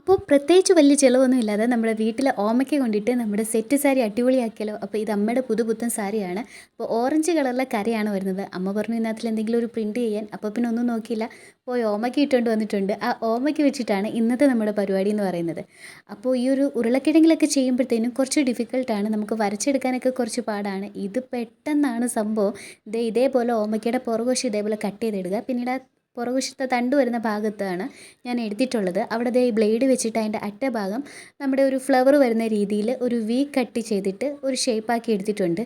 അപ്പോൾ പ്രത്യേകിച്ച് വലിയ ചിലവൊന്നും ഇല്ലാതെ നമ്മുടെ വീട്ടിലെ ഓമയ്ക്ക കൊണ്ടിട്ട് നമ്മുടെ സെറ്റ് സാരി അടിപൊളിയാക്കിയാലോ. അപ്പോൾ ഇത് അമ്മയുടെ പുതുപുത്തൻ സാരിയാണ്. അപ്പോൾ ഓറഞ്ച് കളറിലെ കരയാണ് വരുന്നത്. അമ്മ പറഞ്ഞു ഇതിനകത്തിൽ എന്തെങ്കിലും ഒരു പ്രിൻറ്റ് ചെയ്യാൻ. അപ്പോൾ പിന്നെ ഒന്നും നോക്കിയില്ല, പോയി ഓമയ്ക്ക ഇട്ടുകൊണ്ട് വന്നിട്ടുണ്ട്. ആ ഓമയ്ക്ക വെച്ചിട്ടാണ് ഇന്നത്തെ നമ്മുടെ പരിപാടി എന്ന് പറയുന്നത്. അപ്പോൾ ഈ ഒരു ഉരുളക്കിഴങ്ങിലൊക്കെ ചെയ്യുമ്പോഴത്തേനും കുറച്ച് ഡിഫിക്കൽട്ടാണ്, നമുക്ക് വരച്ചെടുക്കാനൊക്കെ കുറച്ച് പാടാണ്. ഇത് പെട്ടെന്നാണ് സംഭവം. ഇതേപോലെ ഓമയ്ക്കയുടെ പുറകുവശം ഇതേപോലെ കട്ട് ചെയ്തിടുക. പിന്നീട് ആ പുറകുവശത്തെ തണ്ട് വരുന്ന ഭാഗത്താണ് ഞാൻ എടുത്തിട്ടുള്ളത്. അവിടെ ഈ ബ്ലേഡ് വെച്ചിട്ട് അതിൻ്റെ അറ്റഭാഗം നമ്മുടെ ഒരു ഫ്ലവർ വരുന്ന രീതിയിൽ ഒരു വി കട്ട് ചെയ്തിട്ട് ഒരു ഷേപ്പാക്കി എടുത്തിട്ടുണ്ട്.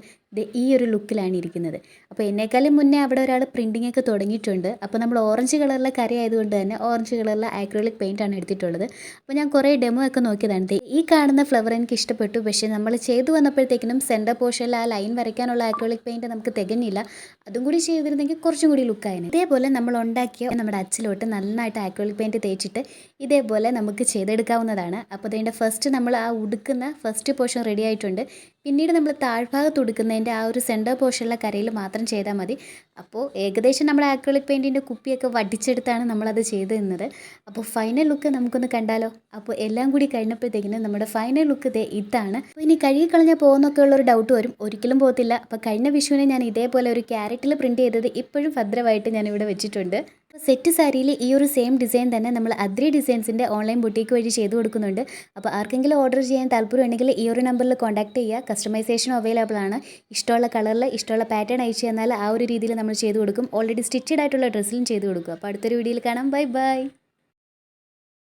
ഈ ഒരു ലുക്കിലാണ് ഇരിക്കുന്നത്. അപ്പോൾ എന്നെക്കാളും മുന്നേ അവിടെ ഒരാൾ പ്രിൻറ്റിംഗ് ഒക്കെ തുടങ്ങിയിട്ടുണ്ട്. അപ്പോൾ നമ്മൾ ഓറഞ്ച് കളറിലെ കറി ആയതുകൊണ്ട് തന്നെ ഓറഞ്ച് കളറിലെ ആക്രിലിക് പെയിൻ്റ് ആണ് എടുത്തിട്ടുള്ളത്. അപ്പോൾ ഞാൻ കുറേ ഡെമോ ഒക്കെ നോക്കിയതാണ്. ഈ കാണുന്ന ഫ്ലവർ എനിക്ക് ഇഷ്ടപ്പെട്ടു. പക്ഷേ നമ്മൾ ചെയ്തു വന്നപ്പോഴത്തേക്കിനും സെൻറ്റർ പോർഷനിൽ ആ ലൈൻ വരയ്ക്കാനുള്ള ആക്രിലിക് പെയിൻറ്റ് നമുക്ക് തികഞ്ഞില്ല. അതും കൂടി ചെയ്തിരുന്നെങ്കിൽ കുറച്ചും കൂടി ലുക്കായിരുന്നു. ഇതേപോലെ നമ്മൾ ഉണ്ടാക്കിയ നമ്മുടെ അച്ചിലോട്ട് നന്നായിട്ട് ആക്രിലിക് പെയിൻറ്റ് തേച്ചിട്ട് ഇതേപോലെ നമുക്ക് ചെയ്തെടുക്കാവുന്നതാണ്. അപ്പോൾ അതിൻ്റെ ഫസ്റ്റ് നമ്മൾ ആ ഉടുക്കുന്ന ഫസ്റ്റ് പോർഷൻ റെഡി ആയിട്ടുണ്ട്. പിന്നീട് നമ്മൾ താഴ്ഭാഗത്ത് ഉടുക്കുന്നതിൻ്റെ ആ ഒരു സെൻറ്റർ പോർഷനിലെ കരയിൽ മാത്രം ചെയ്താൽ മതി. അപ്പോൾ ഏകദേശം നമ്മൾ ആക്രിലിക് പെയിൻറ്റിൻ്റെ കുപ്പിയൊക്കെ വടിച്ചെടുത്താണ് നമ്മളത് ചെയ്ത് തന്നത്. അപ്പോൾ ഫൈനൽ ലുക്ക് നമുക്കൊന്ന് കണ്ടാലോ. അപ്പോൾ എല്ലാം കൂടി കഴിഞ്ഞപ്പോഴത്തേക്കിനും നമ്മുടെ ഫൈനൽ ലുക്ക് ഇതാണ്. അപ്പോൾ ഇനി കഴുകി കളഞ്ഞാൽ പോകുന്നൊക്കെ ഉള്ളൊരു ഡൗട്ട് വരും. ഒരിക്കലും പോകത്തില്ല. അപ്പോൾ കഴിഞ്ഞ വിഷുവിനെ ഞാൻ ഇതേപോലെ ഒരു ക്യാരറ്റിൽ പ്രിൻറ്റ് ചെയ്തത് ഇപ്പോഴും ഭദ്രമായിട്ട് ഞാനിവിടെ വെച്ചിട്ടുണ്ട്. സെറ്റ് സാരിയിൽ ഈ ഒരു സെയിം ഡിസൈൻ തന്നെ നമ്മൾ അദ്രി ഡിസൈൻസിൻ്റെ ഓൺലൈൻ ബുട്ടീക്ക് വഴി ചെയ്ത് കൊടുക്കുന്നുണ്ട്. അപ്പോൾ ആർക്കെങ്കിലും ഓർഡർ ചെയ്യാൻ താല്പര്യമുണ്ടെങ്കിൽ ഈ ഒരു നമ്പറിൽ കോൺടാക്ട് ചെയ്യുക. കസ്റ്റമൈസേഷൻ അവൈലബിൾ ആണ്. ഇഷ്ടമുള്ള കളറിൽ ഇഷ്ടമുള്ള പാറ്റേൺ അയച്ചു തന്നാൽ ആ ഒരു രീതിയിൽ നമ്മൾ ചെയ്ത് കൊടുക്കും. ഓൾറെഡി സ്റ്റിച്ചഡ് ആയിട്ടുള്ള ഡ്രസ്സിലും ചെയ്ത് കൊടുക്കും. അപ്പോൾ അടുത്തൊരു വീഡിയോയിൽ കാണാം. Bye bye.